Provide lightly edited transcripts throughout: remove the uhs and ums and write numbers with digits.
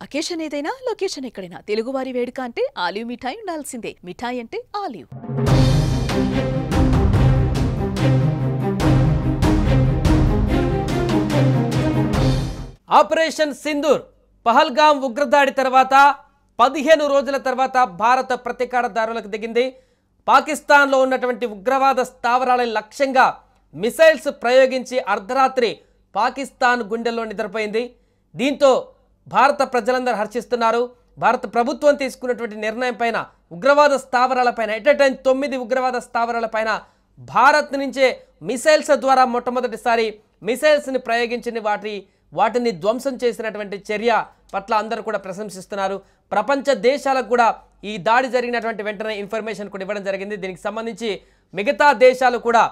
Occasion ఏదైనా location ఎక్కడైనా తెలుగువారి వేడుక అంటే ఆలివ్ మిఠాయి ఉండాల్సిందే. మిఠాయి అంటే ఆలివ్. ఆపరేషన్ సింధూర్ పహల్గాం ఉగ్రదాడి తర్వాత 15 రోజుల తర్వాత భారత ప్రతీకార దారులకు దిగింది. పాకిస్తాన్లో ఉన్నటువంటి ఉగ్రవాద స్థావరాల లక్ష్యంగా మిసైల్స్ ప్రయోగించి అర్ధరాత్రి పాకిస్తాన్ గుండెల్లో నిద్రపోయింది. దీంతో భారత ప్రజలందరూ హర్షిస్తున్నారు. భారత ప్రభుత్వం తీసుకున్నటువంటి నిర్ణయం పైన ఉగ్రవాద స్థావరాలపైన ఎట్ ఎ టైం 9 ఉగ్రవాద స్థావరాలపైన భారత్ నుంచే మిసైల్స్ ద్వారా మొట్టమొదటిసారి మిసైల్స్ని ప్రయోగించిన వాటిని ధ్వంసం చేసినటువంటి చర్య పట్ల అందరూ కూడా ప్రశంసిస్తున్నారు. ప్రపంచ దేశాలకు కూడా ఈ దాడి జరిగినటువంటి వెంటనే ఇన్ఫర్మేషన్ కూడా ఇవ్వడం జరిగింది. దీనికి సంబంధించి మిగతా దేశాలు కూడా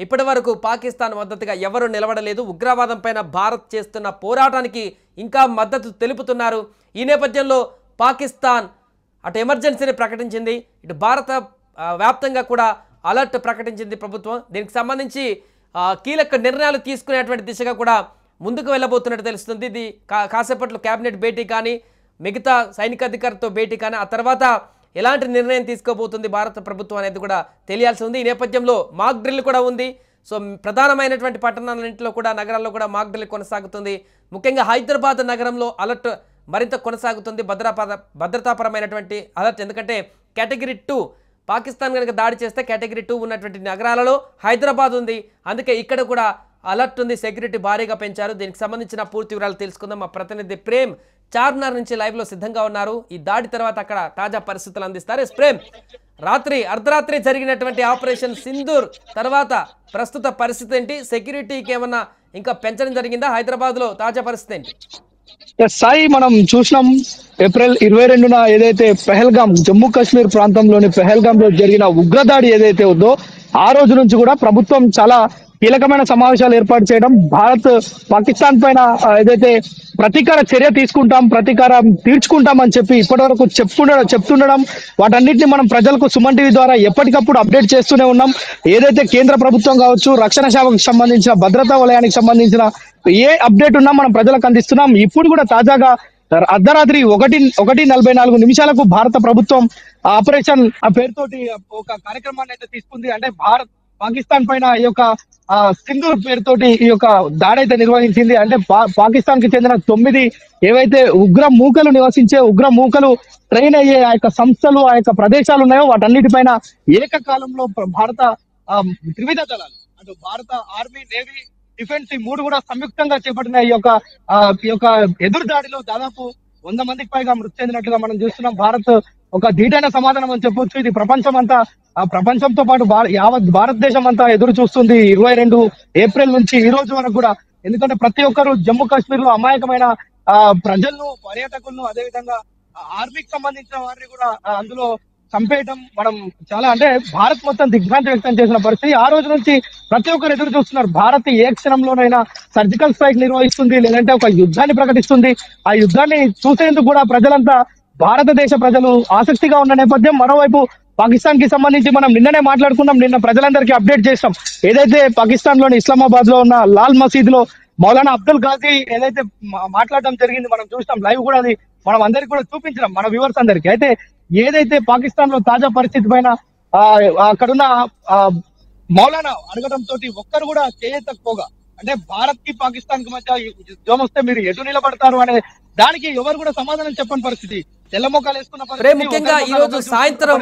ఇప్పటి వరకు పాకిస్తాన్ మద్దతుగా ఎవరు నిలబడలేదు. ఉగ్రవాదం పైన భారత్ చేస్తున్న పోరాటానికి ఇంకా మద్దతు తెలుపుతున్నారు. ఈ నేపథ్యంలో పాకిస్తాన్ అటు ఎమర్జెన్సీని ప్రకటించింది, ఇటు భారత వ్యాప్తంగా కూడా అలర్ట్ ప్రకటించింది ప్రభుత్వం. దీనికి సంబంధించి కీలక నిర్ణయాలు తీసుకునేటువంటి దిశగా కూడా ముందుకు వెళ్ళబోతున్నట్టు తెలుస్తుంది. ఇది కాసేపట్లో కేబినెట్ భేటీ కానీ మిగతా సైనిక అధికారులతో భేటీ కానీ ఆ తర్వాత ఎలాంటి నిర్ణయం తీసుకోబోతుంది భారత ప్రభుత్వం అనేది కూడా తెలియాల్సి ఉంది. ఈ నేపథ్యంలో మాక్ డ్రిల్ కూడా ఉంది. సో ప్రధానమైనటువంటి పట్టణాలన్నింటిలో కూడా నగరాల్లో కూడా మాక్ డ్రిల్ కొనసాగుతుంది. ముఖ్యంగా హైదరాబాద్ నగరంలో అలర్ట్ మరింత కొనసాగుతుంది. భద్రతాపరమైనటువంటి అలర్ట్, ఎందుకంటే కేటగిరీ 2 పాకిస్తాన్ కనుక దాడి చేస్తే కేటగిరీ 2 ఉన్నటువంటి నగరాలలో హైదరాబాద్ ఉంది. అందుకే ఇక్కడ కూడా అలర్ట్ ఉంది, సెక్యూరిటీ భారీగా పెంచారు. దీనికి సంబంధించిన పూర్తి వివరాలు తెలుసుకుందాం. మా ప్రతినిధి ప్రేమ్ చార్మినార్ నుంచి లైవ్లో సిద్ధంగా ఉన్నారు. ఈ దాడి తర్వాత అక్కడ తాజా పరిస్థితులు అందిస్తారు. ప్రేమ్, అర్ధరాత్రి జరిగినటువంటి ఆపరేషన్ సింధూర్ తర్వాత ప్రస్తుత పరిస్థితి ఏంటి? సెక్యూరిటీకి ఏమన్నా ఇంకా పెంచడం జరిగిందా? హైదరాబాద్లో తాజా పరిస్థితి ఏంటి? సాయి, మనం చూసినాం ఏప్రిల్ 22న ఏదైతే పెహల్గాం, జమ్మూ కాశ్మీర్ ప్రాంతంలోని పెహల్గాం లో జరిగిన ఉగ్రదాడి ఏదైతే ఉందో ఆ రోజు నుంచి కూడా ప్రభుత్వం చాలా కీలకమైన సమావేశాలు ఏర్పాటు చేయడం, భారత్ పాకిస్తాన్ పైన ఏదైతే ప్రతీకార చర్య తీసుకుంటాం, ప్రతీకారం తీర్చుకుంటాం అని చెప్పి ఇప్పటి వరకు చెప్తుండడం, వాటన్నిటిని మనం ప్రజలకు సుమన్ టీవీ ద్వారా ఎప్పటికప్పుడు అప్డేట్ చేస్తూనే ఉన్నాం. ఏదైతే కేంద్ర ప్రభుత్వం కావచ్చు, రక్షణ శాఖకు సంబంధించిన, భద్రతా వలయానికి సంబంధించిన ఏ అప్డేట్ ఉన్నా మనం ప్రజలకు అందిస్తున్నాం. ఇప్పుడు కూడా తాజాగా అర్ధరాత్రి 1:44 భారత ప్రభుత్వం ఆపరేషన్ పేరుతోటి ఒక కార్యక్రమాన్ని అయితే తీసుకుంది. అంటే భారత్ పాకిస్తాన్ పైన ఈ యొక్క సింధూర్ పేరుతోటి ఈ యొక్క దాడి అయితే నిర్వహించింది. అంటే పాకిస్తాన్ కి చెందిన 9 ఏవైతే ఉగ్ర మూకలు ట్రైన్ అయ్యే ఆ యొక్క సంస్థలు, ఆ యొక్క ప్రదేశాలు ఉన్నాయో వాటన్నిటిపైన ఏకకాలంలో భారత త్రివిధ దళాలు, అంటే భారత ఆర్మీ, నేవీ, డిఫెన్స్, ఈ 3 కూడా సంయుక్తంగా చేపట్టిన ఈ యొక్క ఎదురు దాడిలో దాదాపు 100 మందికి పైగా మృతి చెందినట్లుగా మనం చూస్తున్నాం. భారత్ ఒక ధీటైన సమాధానం అని చెప్పొచ్చు. ఇది ప్రపంచంతో పాటు యావత్ భారతదేశం అంతా ఎదురు చూస్తుంది 22 ఏప్రిల్ నుంచి ఈ రోజు వరకు కూడా. ఎందుకంటే ప్రతి ఒక్కరు జమ్మూ కాశ్మీర్ లో అమాయకమైన ప్రజలను, పర్యాటకులను, అదేవిధంగా ఆర్మీకి సంబంధించిన వారిని కూడా అందులో చంపేయటం మనం చాలా, అంటే భారత్ మొత్తం దిగ్భ్రాంతి వ్యక్తం చేసిన పరిస్థితి. ఆ రోజు నుంచి ప్రతి ఒక్కరు ఎదురు చూస్తున్నారు. భారత్ ఏ క్షణంలోనైనా సర్జికల్ స్ట్రైక్ నిర్వహిస్తుంది, లేదంటే ఒక యుద్ధాన్ని ప్రకటిస్తుంది. ఆ యుద్ధాన్ని చూసేందుకు కూడా ప్రజలంతా, భారతదేశ ప్రజలు ఆసక్తిగా ఉన్న నేపథ్యం. మరోవైపు పాకిస్తాన్ కి సంబంధించి మనం నిన్ననే మాట్లాడుకున్నాం, నిన్న ప్రజలందరికీ అప్డేట్ చేస్తాం. ఏదైతే పాకిస్తాన్ లోని ఇస్లామాబాద్ లో ఉన్న లాల్ మసీద్ లో మౌలానా అబ్దుల్ ఘాజీ ఏదైతే మాట్లాడడం జరిగింది, మనం చూస్తాం లైవ్ కూడా, అది మనం అందరికి కూడా చూపించడం మన వ్యూవర్స్ అందరికీ. అయితే ఏదైతే పాకిస్తాన్ లో తాజా పరిస్థితి పైన అక్కడున్న మౌలానా అడగడం తోటి ఒక్కరు కూడా చేయకపోగా, అంటే భారత్ కి పాకిస్తాన్ కి మధ్య యుద్ధం వస్తే మీరు ఎటు నిలబడతారు అనే దానికి ఎవరు కూడా సమాధానం చెప్పని పరిస్థితి, తెల్లమొక్కలు వేసుకున్న పరిస్థితి. ముఖ్యంగా ఈ రోజు సాయంత్రం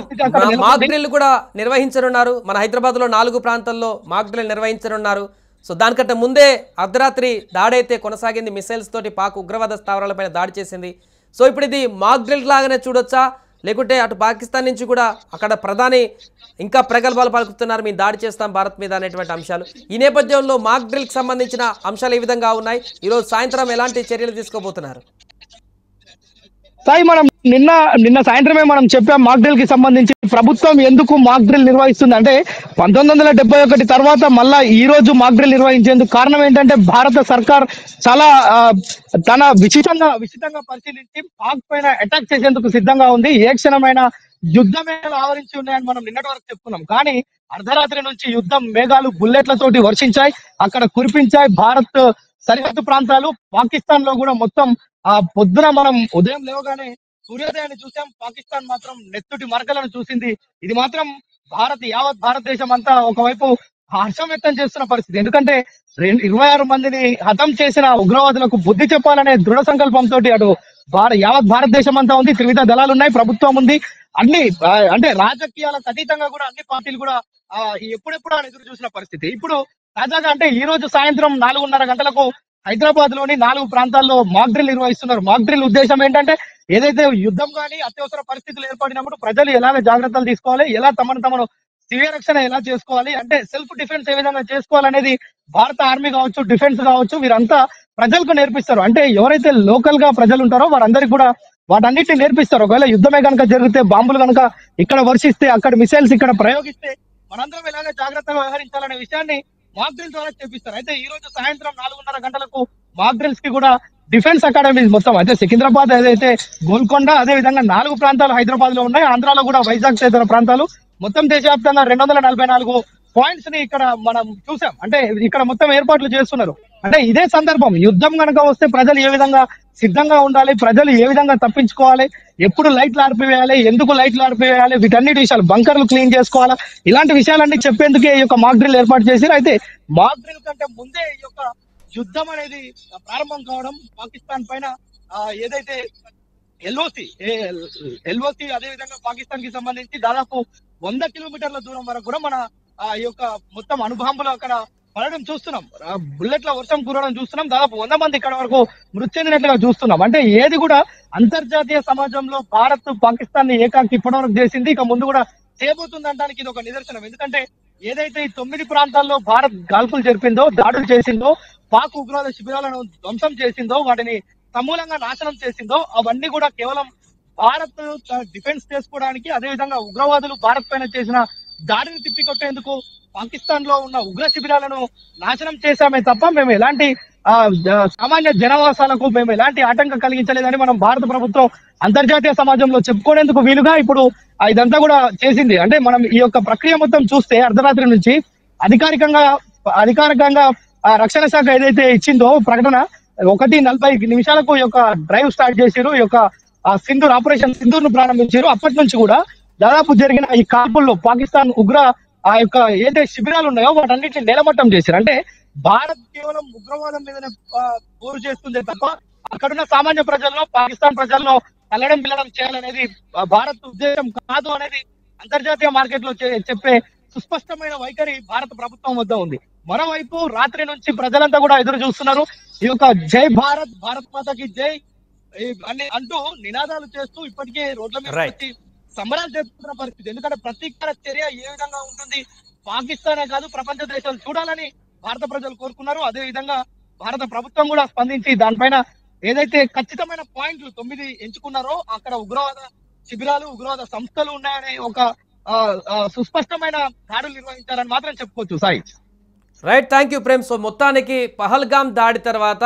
మాక్ డ్రిల్ కూడా నిర్వహించనున్నారు. మన హైదరాబాద్ లో 4 ప్రాంతాల్లో మాక్ డ్రిల్ నిర్వహించనున్నారు. సో దానికంటే ముందే అర్ధరాత్రి దాడైతే కొనసాగింది. మిసైల్స్ తోటి పాక్ ఉగ్రవాద స్థావరాలపైన దాడి చేసింది. సో ఇప్పుడు ఇది మాక్ డ్రిల్ లాగానే చూడొచ్చా, లేకుంటే అటు పాకిస్తాన్ నుంచి కూడా అక్కడ ప్రధాని ఇంకా ప్రగల్భాలు పలుకుతున్నారు, మేము దాడి చేస్తాం భారత్ మీద అనేటువంటి అంశాలు. ఈ నేపథ్యంలో మాక్ డ్రిల్కి సంబంధించిన అంశాలు ఏ విధంగా ఉన్నాయి? ఈరోజు సాయంత్రం ఎలాంటి చర్యలు తీసుకోబోతున్నారు? సాయి, మనం నిన్న సాయంత్రమే మనం చెప్పాం మాక్ డ్రిల్ కి సంబంధించి. ప్రభుత్వం ఎందుకు మాక్ డ్రిల్ నిర్వహిస్తుంది అంటే 1971 తర్వాత మళ్ళా ఈ రోజు మాక్ డ్రిల్ నిర్వహించేందుకు కారణం ఏంటంటే భారత సర్కార్ చాలా తన విచితంగా పరిశీలించి పాక్ పైన అటాక్ చేసేందుకు సిద్ధంగా ఉంది. ఏ క్షణమైన యుద్ధమే ఆవరించి ఉన్నాయని మనం నిన్నటి వరకు చెప్పుకున్నాం. కానీ అర్ధరాత్రి నుంచి యుద్ధం మేఘాలు బుల్లెట్లతోటి వర్షించాయి, అక్కడ కురిపించాయి. భారత్ సరిహద్దు ప్రాంతాలు పాకిస్తాన్ లో కూడా మొత్తం ఆ పొద్దున మనం ఉదయం లేవగానే సూర్యోదయాన్ని చూసాం. పాకిస్తాన్ మాత్రం నెత్తుటి మరకలను చూసింది. ఇది మాత్రం యావత్ భారతదేశం అంతా ఒకవైపు హర్షం వ్యక్తం చేస్తున్న పరిస్థితి. ఎందుకంటే 26 మందిని హతం చేసిన ఉగ్రవాదులకు బుద్ధి చెప్పాలనే దృఢ సంకల్పంతో అటు యావత్ భారతదేశం అంతా ఉంది. త్రివిధ దళాలు ఉన్నాయి, ప్రభుత్వం ఉంది, అన్ని అంటే రాజకీయాలకు అతీతంగా కూడా అన్ని పార్టీలు కూడా ఎప్పుడెప్పుడు అని ఎదురు చూసిన పరిస్థితి. ఇప్పుడు తాజాగా అంటే ఈ రోజు సాయంత్రం 4:30 గంటలకు హైదరాబాద్ లోని 4 ప్రాంతాల్లో మాక్ డ్రిల్ నిర్వహిస్తున్నారు. మాక్ డ్రిల్ ఉద్దేశం ఏంటంటే ఏదైతే యుద్ధం కానీ అత్యవసర పరిస్థితులు ఏర్పడినప్పుడు ప్రజలు ఎలాగ జాగ్రత్తలు తీసుకోవాలి, ఎలా తమను స్వీయ రక్షణ ఎలా చేసుకోవాలి, అంటే సెల్ఫ్ డిఫెన్స్ ఏ విధంగా చేసుకోవాలనేది భారత ఆర్మీ కావచ్చు, డిఫెన్స్ కావచ్చు, వీరంతా ప్రజలకు నేర్పిస్తారు. అంటే ఎవరైతే లోకల్ గా ప్రజలు ఉంటారో వారందరికీ కూడా వాటన్నిటిని నేర్పిస్తారు. ఒకవేళ యుద్ధమే కనుక జరిగితే, బాంబులు కనుక ఇక్కడ వర్షిస్తే, అక్కడ మిసైల్స్ ఇక్కడ ప్రయోగిస్తే మనందరం ఎలాగ జాగ్రత్తగా వ్యవహరించాలనే విషయాన్ని మాక్ డ్రిల్ ద్వారా చేపిస్తారు. అయితే ఈ రోజు సాయంత్రం 4:30 గంటలకు మాక్ డ్రిల్స్ కి కూడా డిఫెన్స్ అకాడమీస్ మొత్తం అయితే సికింద్రాబాద్, ఏదైతే గోల్కొండ, అదే విధంగా 4 ప్రాంతాలు హైదరాబాద్ లో ఉన్నాయి. ఆంధ్రాలో కూడా వైజాగ్ తదితర ప్రాంతాలు, మొత్తం దేశవ్యాప్తంగా 244 పాయింట్స్ ని ఇక్కడ మనం చూసాం. అంటే ఇక్కడ మొత్తం ఏర్పాట్లు చేస్తున్నారు. అంటే ఇదే సందర్భం, యుద్ధం కనుక వస్తే ప్రజలు ఏ విధంగా సిద్ధంగా ఉండాలి, ప్రజలు ఏ విధంగా తప్పించుకోవాలి, ఎప్పుడు లైట్లు ఆర్పివేయాలి, ఎందుకు లైట్లు ఆర్పివేయాలి, వీటన్నిటి విషయాలు, బంకర్లు క్లీన్ చేసుకోవాలా, ఇలాంటి విషయాలన్నీ చెప్పేందుకే ఈ యొక్క మాక్ డ్రిల్ ఏర్పాటు చేశారు. అయితే మాక్ డ్రిల్ కంటే ముందే ఈ యొక్క యుద్ధం అనేది ప్రారంభం కావడం, పాకిస్తాన్ పైన ఏదైతే ఎల్ఓసి అదే విధంగా పాకిస్తాన్ కి సంబంధించి దాదాపు 100 కిలోమీటర్ల దూరం వరకు కూడా మన ఈ యొక్క మొత్తం అణుబాంబులు అక్కడ పడడం చూస్తున్నాం, బుల్లెట్ల వర్షం కురవడం చూస్తున్నాం. దాదాపు 100 మంది ఇక్కడ వరకు మృతి చెందినట్లుగా చూస్తున్నాం. అంటే ఏది కూడా అంతర్జాతీయ సమాజంలో భారత్ పాకిస్తాన్ ని ఏకాకి ఇప్పటివరకు చేసింది, ఇక ముందు కూడా చేయబోతుంది అనడానికి ఇది ఒక నిదర్శనం. ఎందుకంటే ఏదైతే ఈ 9 ప్రాంతాల్లో భారత్ కాల్పులు జరిపిందో, దాడులు చేసిందో, పాక్ ఉగ్రవాద శిబిరాలను ధ్వంసం చేసిందో, వాటిని సమూలంగా నాశనం చేసిందో, అవన్నీ కూడా కేవలం భారత్ డిఫెన్స్ చేసుకోవడానికి, అదే విధంగా ఉగ్రవాదులు భారత్ పైన చేసిన దాడిని తిప్పికొట్టేందుకు పాకిస్తాన్ లో ఉన్న ఉగ్ర శిబిరాలను నాశనం చేశామే తప్ప మేము ఎలాంటి సామాన్య జనవాసాలకు మేము ఎలాంటి ఆటంకం కలిగించలేదని మనం భారత ప్రభుత్వం అంతర్జాతీయ సమాజంలో చెప్పుకునేందుకు వీలుగా ఇప్పుడు ఇదంతా కూడా చేసింది. అంటే మనం ఈ యొక్క ప్రక్రియ మొత్తం చూస్తే అర్ధరాత్రి నుంచి అధికారికంగా రక్షణ శాఖ ఏదైతే ఇచ్చిందో ప్రకటన, 1:40 నిమిషాలకు ఈ యొక్క డ్రైవ్ స్టార్ట్ చేశారు, ఈ యొక్క సింధూర్ ఆపరేషన్ సింధూర్ ను ప్రారంభించారు. అప్పటి నుంచి కూడా దాదాపు జరిగిన ఈ కాల్పుల్లో పాకిస్తాన్ ఉగ్ర ఆ యొక్క ఏదైతే శిబిరాలు ఉన్నాయో వాటన్నిటిని నేలమట్టం చేశారు. అంటే భారత్ కేవలం ఉగ్రవాదం మీదనే పోరు చేస్తుంది తప్ప అక్కడున్న సామాన్య ప్రజల్లో, పాకిస్తాన్ ప్రజల్లో కల్లడం పిల్లడం చేయాలనేది భారత్ ఉద్దేశం కాదు అనేది అంతర్జాతీయ మార్కెట్ లో చెప్పే సుస్పష్టమైన వైఖరి భారత ప్రభుత్వం వద్ద ఉంది. మరోవైపు రాత్రి నుంచి ప్రజలంతా కూడా ఎదురు చూస్తున్నారు. ఈ యొక్క జై భారత్, భారత్ మాతకి జై అని అంటూ నినాదాలు చేస్తూ ఇప్పటికే రోడ్ల మీద వచ్చి సంబరాలు జరుపుతున్న పరిస్థితి. ఎందుకంటే ప్రతీకార చర్య ఏ విధంగా ఉంటుంది, పాకిస్తానే కాదు ప్రపంచ దేశాలు చూడాలని భారత ప్రజలు కోరుకున్నారు. అదే విధంగా భారత ప్రభుత్వం కూడా స్పందించి దానిపైన ఏదైతే ఖచ్చితమైన పాయింట్లు 9 ఎంచుకున్నారో అక్కడ ఉగ్రవాద శిబిరాలు, ఉగ్రవాద సంస్థలు ఉన్నాయనే ఒక సుస్పష్టమైన దాడులు నిర్వహించారని మాత్రం చెప్పుకోవచ్చు. Sai right, thank you Prem. So మొత్తానికి పహల్గామ్ దాడి తర్వాత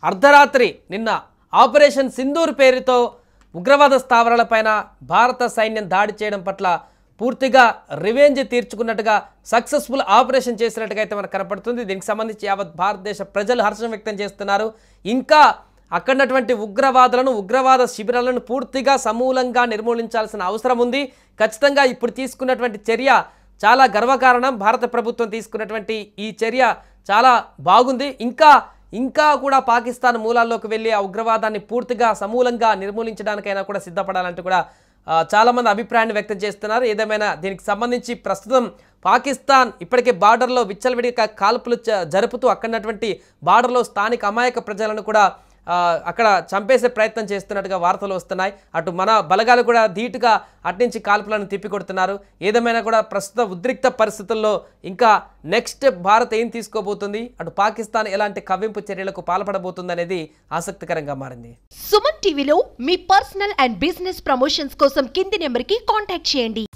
అర్ధరాత్రి నిన్న ఆపరేషన్ సింధూర్ పేరుతో ఉగ్రవాద స్థావరాలపైన భారత సైన్యం దాడి చేయడం పట్ల పూర్తిగా రివెంజ్ తీర్చుకున్నట్టుగా, సక్సెస్ఫుల్ ఆపరేషన్ చేసినట్టుగా అయితే మనకు కనపడుతుంది. దీనికి సంబంధించి యావత్ భారతదేశ ప్రజలు హర్షం వ్యక్తం చేస్తున్నారు. ఇంకా అక్కడున్నటువంటి ఉగ్రవాద శిబిరాలను పూర్తిగా సమూలంగా నిర్మూలించాల్సిన అవసరం ఉంది. ఖచ్చితంగా ఇప్పుడు తీసుకున్నటువంటి చర్య చాలా గర్వకారణం. భారత ప్రభుత్వం తీసుకున్నటువంటి ఈ చర్య చాలా బాగుంది. ఇంకా కూడా పాకిస్తాన్ మూలాల్లోకి వెళ్ళి ఆ ఉగ్రవాదాన్ని పూర్తిగా సమూలంగా నిర్మూలించడానికైనా కూడా సిద్ధపడాలంటూ కూడా చాలామంది అభిప్రాయాన్ని వ్యక్తం చేస్తున్నారు. ఏదేమైనా దీనికి సంబంధించి ప్రస్తుతం పాకిస్తాన్ ఇప్పటికే బార్డర్లో విచ్చలవిడిగా కాల్పులు జరుపుతూ అక్కడున్నటువంటి బార్డర్లో స్థానిక అమాయక ప్రజలను కూడా అక్కడ చంపేసే ప్రయత్నం చేస్తున్నట్టుగా వార్తలు వస్తున్నాయి. అటు మన బలగాలు కూడా ధీటుగా అట్నుంచి కాల్పులను తిప్పికొడుతున్నారు. ఏదేమైనా కూడా ప్రస్తుత ఉద్రిక్త పరిస్థితుల్లో ఇంకా నెక్స్ట్ భారత్ ఏం తీసుకోబోతుంది, అటు పాకిస్తాన్ ఎలాంటి కవ్వింపు చర్యలకు పాల్పడబోతుంది అనేది ఆసక్తికరంగా మారింది. సుమన్ టీవీలో మీ పర్సనల్ అండ్ బిజినెస్ ప్రమోషన్స్ కోసం కింది నెంబర్కి కాంటాక్ట్ చేయండి.